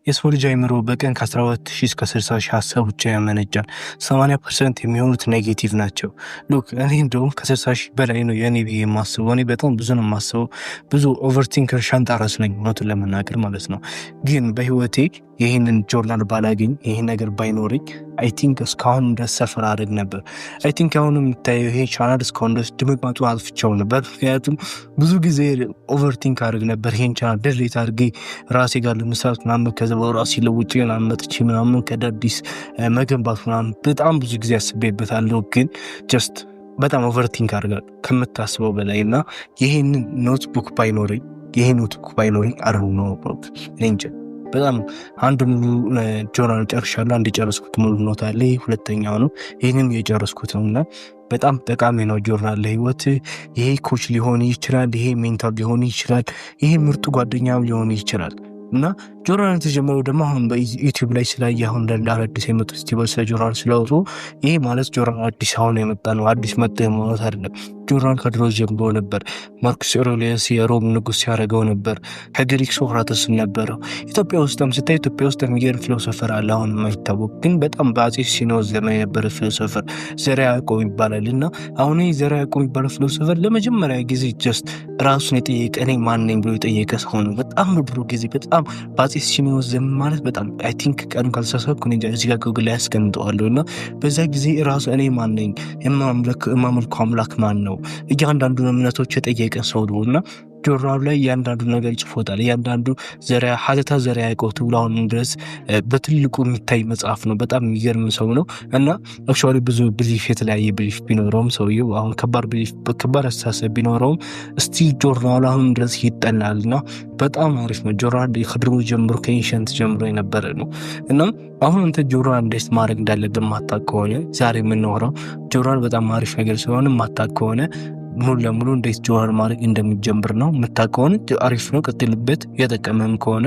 የሰው ልጅ አይምሮ በቀን ከ12,000 እስከ 60,000 ሀሳብ ብቻ ያመነጫል። 80% የሚሆኑት ኔጌቲቭ ናቸው። ሉክ እኔ እንደውም ከ60,000 በላይ ነው የኔ ብዬ የማስበው። እኔ በጣም ብዙ ነው የማስበው። ብዙ ኦቨርቲንከር ሻንጣራስ ነኝ እውነቱን ለመናገር ማለት ነው። ግን በህይወቴ ይህንን ጆርናል ባላገኝ ይህን ነገር ባይኖረኝ አይ ቲንክ እስካሁን ድረስ ሰፈር አድርግ ነበር። አይ ቲንክ አሁን የምታየው ይሄ ቻናል እስካሁን ድረስ ድምጥማጡ አልፍቻው ነበር። ምክንያቱም ብዙ ጊዜ ኦቨርቲንክ አድርግ ነበር። ይሄን ቻናል ደሌት አድርጌ ራሴ ጋር ለመስራት ምናምን ከዛ በራሴ ለውጭ ምናምን መጥቼ ምናምን ከዳዲስ መገንባት ምናምን በጣም ብዙ ጊዜ አስቤበታለሁ። ግን ጀስት በጣም ኦቨርቲንክ አድርጋል ከምታስበው በላይ እና ይሄንን ኖትቡክ ባይኖረኝ አረው ነው እንጂ በጣም አንድ ሙሉ ጆርናል ጨርሻለሁ። አንድ የጨረስኩት ሙሉ ኖት አለ። ሁለተኛው ነው። ይሄንን የጨረስኩት ነውና በጣም ጠቃሚ ነው ጆርናል ለህይወት። ይሄ ኮች ሊሆን ይችላል፣ ይሄ ሜንታል ሊሆን ይችላል፣ ይሄ ምርጥ ጓደኛም ሊሆን ይችላል። እና ጆርናል የተጀመረው ደግሞ አሁን በዩቲዩብ ላይ ስላየ አሁን አዲስ የመጡ ስቲቨል ስለ ጆርናል ስለወጡ ይሄ ማለት ጆርናል አዲስ አሁን የመጣ ነው። አዲስ መጥቶ የመሆኑት አይደለም። ጆርናል ከድሮ ጀምሮ ነበር። ማርኩስ አውሬሊየስ የሮም ንጉስ ሲያደርገው ነበር። ከግሪክ ሶክራተስ ነበረው። ኢትዮጵያ ውስጥም ስታይ ኢትዮጵያ ውስጥ የሚገርም ፊሎሶፈር አለ አሁን የማይታወቅ ግን በጣም በአፄ ሲኖስ ዘመን የነበረ ፊሎሶፈር ዘርዓ ያዕቆብ ይባላል። እና አሁን ዘርዓ ያዕቆብ የሚባለው ፊሎሶፈር ለመጀመሪያ ጊዜ ጀስት ራሱን የጠየቀ እኔ ማን ነኝ ብሎ የጠየቀ ሰው ነው። በጣም ድሮ ጊዜ በጣም በአፄ ሲኖስ ዘመን ማለት በጣም አይ ቲንክ ቀኑ ካልተሳሳትኩ እኔ እዚህ ጋር ጉግል ላይ ያስቀምጠዋለሁ። እና በዛ ጊዜ ራሱ እኔ ማን ነኝ የማመልከው አምላክ ማን ነው እያንዳንዱ እምነቶች የጠየቀ ሰው ነው። እና ጆርናሉ ላይ እያንዳንዱ ነገር ይጽፎታል። እያንዳንዱ ሀተታ ዘርዓ ያዕቆብ ብሎ አሁን ድረስ በትልቁ የሚታይ መጽሐፍ ነው። በጣም የሚገርም ሰው ነው። እና አክቹዋሊ ብዙ ብሊፍ የተለያየ ብሊፍ ቢኖረውም ሰውየው አሁን ከባድ አስተሳሰብ ቢኖረውም እስቲ ጆርናሉ አሁን ድረስ ይጠናል እና በጣም አሪፍ ነው። ጆርናል ከድሮ ጀምሮ ከኤንሸንት ጀምሮ የነበረ ነው። እና አሁን አንተ ጆርናል እንዴት ማድረግ እንዳለብን ማታውቅ ከሆነ ዛሬ የምናወራው ጆርናል በጣም አሪፍ ነገር ስለሆነ ማታውቅ ከሆነ ሙሉ ለሙሉ እንዴት ጆርናል ማድረግ እንደሚጀምር ነው። የምታውቀውን አሪፍ ነው፣ ቀጥልበት። የጠቀመም ከሆነ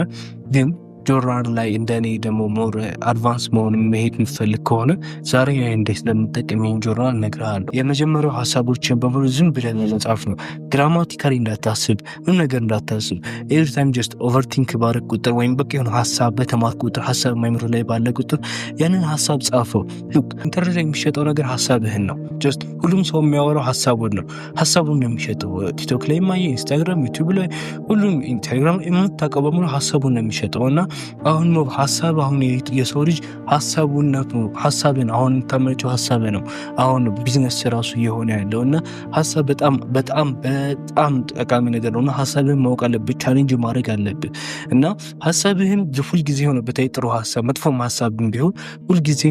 ግን ጆርናል ላይ እንደኔ ደግሞ ሞር አድቫንስ መሆን መሄድ የምትፈልግ ከሆነ ዛሬ እንዴት እንደምጠቀም ይህን ጆርናል እነግርሃለሁ። የመጀመሪያው ሀሳቦችን በሙሉ ዝም ብለን መጻፍ ነው። ግራማቲካሊ እንዳታስብ፣ ምን ነገር እንዳታስብ። ኤቭሪ ታይም ጀስት ኦቨርቲንክ ባረግ ቁጥር ወይም በቃ የሆነ ሀሳብ በተማርክ ቁጥር ሀሳብ ማይምሮ ላይ ባለ ቁጥር ያንን ሀሳብ ጻፈው። ሉክ ኢንተርኔት ላይ የሚሸጠው ነገር ሀሳብህን ነው። ጀስት ሁሉም ሰው የሚያወራው ሀሳቡን ነው። ሀሳቡን ነው የሚሸጠው። ቲክቶክ ላይ ማየ፣ ኢንስታግራም፣ ዩቲዩብ ላይ ሁሉም ቴሌግራም የምታውቀው በሙሉ ሀሳቡን ነው የሚሸጠው። እና አሁን ነው ሀሳብ አሁን የሰው ልጅ ሀሳቡነቱ ሀሳብን አሁን ተመቸው ሀሳብ ነው አሁን ቢዝነስ ራሱ እየሆነ ያለው። እና ሀሳብ በጣም በጣም በጣም ጠቃሚ ነገር ነው። እና ሀሳብህን ማወቅ አለብህ፣ ቻሌንጅ ማድረግ አለብህ። እና ሀሳብህን ሁልጊዜ ሆነ በታይ ጥሩ ሀሳብ መጥፎም ሀሳብ ቢሆን ሁልጊዜ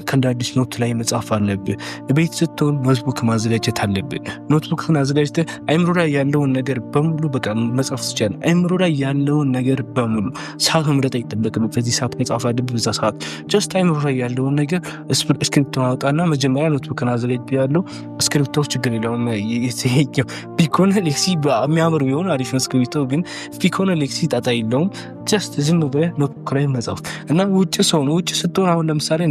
ከእንደ አዲስ ኖት ላይ መጻፍ አለብህ። ቤት ስትሆን ኖትቡክ ማዘጋጀት አለብህ። ኖትቡክን አዘጋጅተህ አይምሮ ላይ ያለውን ነገር በሙሉ በቃ መጻፍ ትችላለህ። አይምሮ ላይ ያለውን ነገር በሙሉ ሰዓት መምረጥ አይጠበቅም። በዚህ ሰዓት መጻፍ አለብህ፣ በዛ ሰዓት ጀስት አይምሮ ላይ ያለውን ነገር ስክሪፕት ማውጣና መጀመሪያ ኖትቡክን አዘጋጅ ያለው ስክሪፕቶ ችግር የለውም። ይሄኛው ቢኮነ ሌክሲ የሚያምር ቢሆን አሪፍ ነው ስክሪፕቶ፣ ግን ቢኮነ ሌክሲ ጣጣ የለውም። ጀስት ዝም ብለህ ኖትቡክ ላይ መጻፍ እና ውጭ ሰው ነው። ውጭ ስትሆን አሁን ለምሳሌ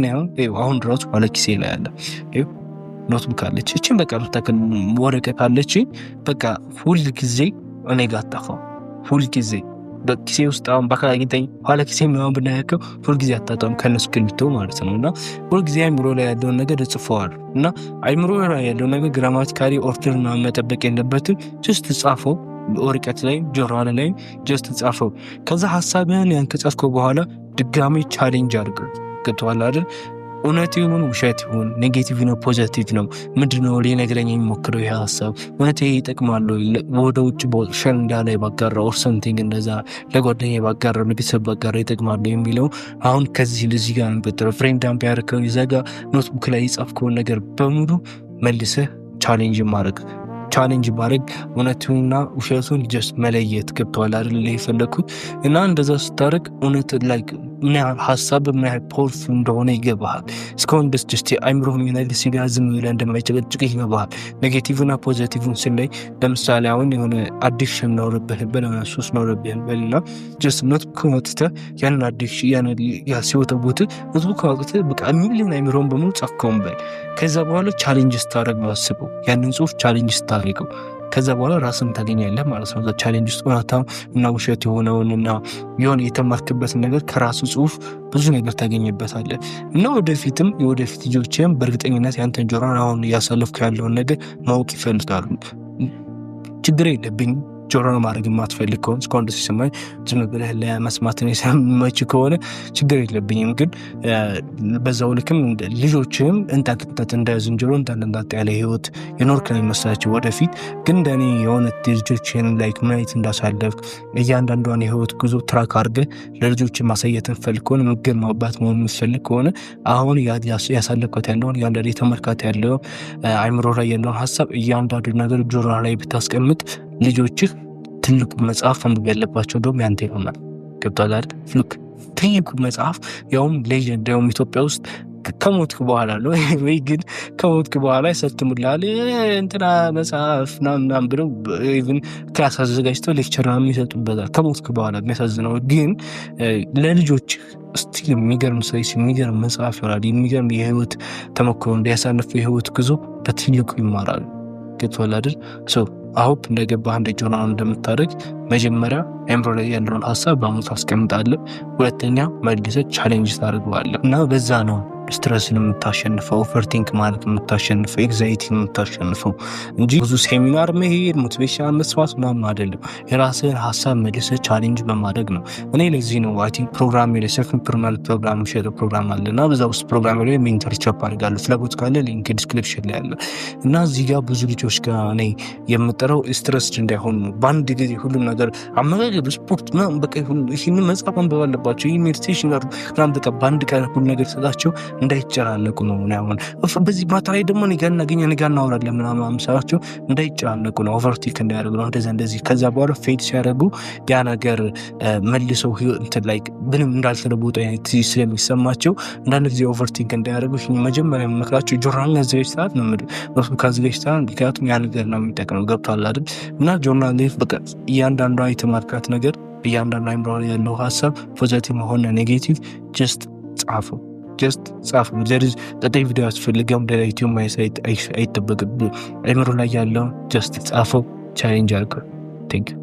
አሁን ራሱ ባለ ኪሴ ላይ አለ ኖትቡክ አለች። እቺን በቃ ልታከል ወረቀት አለች። በቃ ሁል ጊዜ እኔ ጋር አጣፋው ሁል ጊዜ በኪሴ ውስጥ አሁን በአካል አግኝተኝ ኋላ ኪሴ ምናምን ብናያከው ሁል ጊዜ አታጣም ከነሱ ክልቶ ማለት ነው። እና ሁል ጊዜ አይምሮ ላይ ያለውን ነገር እጽፈዋል። እና አይምሮ ላይ ያለውን ነገር ግራማቲካሊ ኦርደር ምናምን መጠበቅ የለበትም። ጀስት ጻፈው ወረቀት ላይ ጆርናል ላይ ጀስት ጻፈው። ከዛ ሀሳብህን ያን ከጻፍከው በኋላ ድጋሚ ቻሌንጅ አድርገው። ገብቶሃል አይደል? እውነት ይሁን ውሸት ይሁን ኔጌቲቭ ነው ፖዚቲቭ ነው ምንድነው ሊነግረኝ የሚሞክረው ይሄ ሀሳብ እውነት ይጠቅማል ወደ ውጭ ቦልሽን እንዳላይ ባጋራ ኦር ሰምቲንግ እንደዛ ለጓደኛዬ ባጋራ ለቤተሰብ ባጋራ ይጠቅማል የሚለው አሁን ከዚህ ለዚህ ጋር እንበጥረ ፍሬንድ አምፕ ያርከው ይዘጋ ኖትቡክ ላይ የጻፍከውን ነገር በሙሉ መልሰህ ቻሌንጅ ማድረግ እውነቱንና ውሸቱን ጀስት መለየት። ገብቶሃል አይደል? ላይ ፈለኩት እና እንደዛ ስታረግ እውነት ላይክ ምን ያህል ሀሳብ ምን ያህል ፓወርፉል እንደሆነ ይገባሃል። እስካሁን ደስ ጀስት አይምሮህ የሚነል ሲጋ ዝም ብለህ እንደማይጨቀጭቅ ይገባሃል። ኔጌቲቭና ፖዚቲቭን ስላይ ለምሳሌ አሁን የሆነ አዲክሽን ኖርብህ በለና ሱስ ኖርብህ በልና ጀስት ኖትቡክ አውጥተህ ያንን አዲክሽን ያንን ያሲወተቡት ኖትቡክ አውጥተህ በቃ ሚሊዮን አይምሮን በሙሉ ጻፍከውን በል። ከዛ በኋላ ቻሌንጅ ስታደርግ ማስበው ያንን ጽሁፍ ቻሌንጅ ስታደርገው ከዛ በኋላ ራስን ታገኛለህ ማለት ነው። ቻሌንጅ ውስጥ ሆናታም እና ውሸት የሆነውንና የሆነ የተማርክበትን ነገር ከራሱ ጽሁፍ ብዙ ነገር ታገኝበታለህ እና ወደፊትም የወደፊት ልጆችም በእርግጠኝነት ያንተን ጆሮን አሁን እያሳለፍኩ ያለውን ነገር ማወቅ ይፈልጋሉ። ችግር የለብኝም ጆሮን ማድረግ የማትፈልግ ከሆነ እስካሁን ደስ ይሰማኝ ዝም ብለህ ለመስማት የማይች ከሆነ ችግር የለብኝም። ግን በዛው ልክም ልጆችም እንጣጥጣት እንደ ዝንጀሮ እንጣጥጣት ያለ ህይወት የኖርክ ነው የሚመስላቸው ወደፊት። ግን እንደኔ የሆነ ልጆችን ላይክ ምን አይነት እንዳሳለፍክ እያንዳንዷን የህይወት ጉዞ ትራክ አድርገህ ለልጆች ማሳየትን ፈልግ ከሆነ ምግብ ማባት መሆን የምትፈልግ ከሆነ አሁን ያሳለፍከት ያለውን እያንዳንዱ የተመልካት ያለው አይምሮ ላይ ያለውን ሀሳብ እያንዳንዱ ነገር ጆሮ ላይ ብታስቀምጥ ልጆችህ ትልቁ መጽሐፍ አንብብ ያለባቸው እንደውም ያንተ ይሆናል። ገብቶሃል አይደል? ፍሉክ ትልቁ መጽሐፍ ያውም ሌጀንድ ያውም ኢትዮጵያ ውስጥ ከሞትክ በኋላ ነው ወይ ግን ከሞትክ በኋላ ይሰጥሙላል እንትና መጽሐፍ ምናምን ብለው ኢቭን ክላስ አዘጋጅተው ሌክቸር ምናምን ይሰጡበታል ከሞትክ በኋላ። የሚያሳዝነው ግን ለልጆች ስቲል የሚገርም ሳይስ የሚገርም መጽሐፍ ይሆናል። የሚገርም የህይወት ተሞክሮ እንዲያሳልፉ የህይወት ጉዞ በትልቁ ይማራሉ። ገብቶሃል አይደል? አሁን እንደገባህ እንደ ጆርናል እንደምታደርግ መጀመሪያ አእምሮ ላይ ያለውን ሀሳብ በአሙት አስቀምጣለህ። ሁለተኛ መልሰህ ቻሌንጅ ታደርገዋለህ እና በዛ ነው ስትረስን የምታሸንፈው፣ ኦቨርቲንክ ማለት የምታሸንፈው፣ ኤግዛይቲ የምታሸንፈው እንጂ ብዙ ሴሚናር መሄድ ሞቲቬሽን መስዋዕት ምናምን አይደለም። የራስህን ሀሳብ መልሰህ ቻሌንጅ በማድረግ ነው። እኔ ለዚህ ነው አይ ቲንክ ፕሮግራም ላይ ሰልፍ ኢምፕሩቭመንት ፕሮግራም ሸደ ፕሮግራም አለ እና በዛ ውስጥ ፕሮግራም ላይ ሜንተርሺፕ አድርጋለሁ። ፍላጎት ካለ ሊንክ ዲስክሪፕሽን ላይ አለ እና እዚህ ጋር ብዙ ልጆች ጋር እኔ የምጠራው ስትረስድ እንዳይሆኑ በአንድ ጊዜ ሁሉም ነገር አመጋገብ፣ ስፖርት ምናምን በቃ ይህንን መጽሐፍ አንበብ አለባቸው ይህ ሜዲቴሽን ጋር ምናምን በቃ በአንድ ቀን ሁሉ ነገር ሰጣቸው እንዳይጨናነቁ ነው። አሁን በዚህ ማታ ላይ ደግሞ እኔ ጋር እናወራለን ምናምን አምሳቸው እንዳይጨናነቁ ነው። ኦቨርቲክ እንዳያደርጉ ነው እንደዚህ። ከዛ በኋላ ፌድ ሲያደርጉ ያ ነገር መልሰው እንትን ላይ ምንም እንዳልተለወጠ አይነት ስለሚሰማቸው አንዳንድ ጊዜ ኦቨርቲክ እንዳያደርጉ መጀመሪያ የምመክራቸው ጆርናል ያዘጋጅ ሰዓት ነው ካዘጋጅ ሰዓት ምክንያቱም ያ ነገር ነው የሚጠቅመው። ገብቶሃል አይደል? እና ጆርናል ላይ በቃ እያንዳንዷ የተማርካት ነገር እያንዳንዱ አይምሮ ያለው ሀሳብ ፖዚቲቭ ሆነ ኔጌቲቭ ጀስት ጻፈው። ቀጣይ ቪዲዮ አስፈልገም ሌላ ዩቲዩብ ማየት አይጠበቅብህ። አይምሮ ላይ ያለው ጀስት ጻፈው፣ ቻሌንጅ አድርገው። ቴንክ ዩ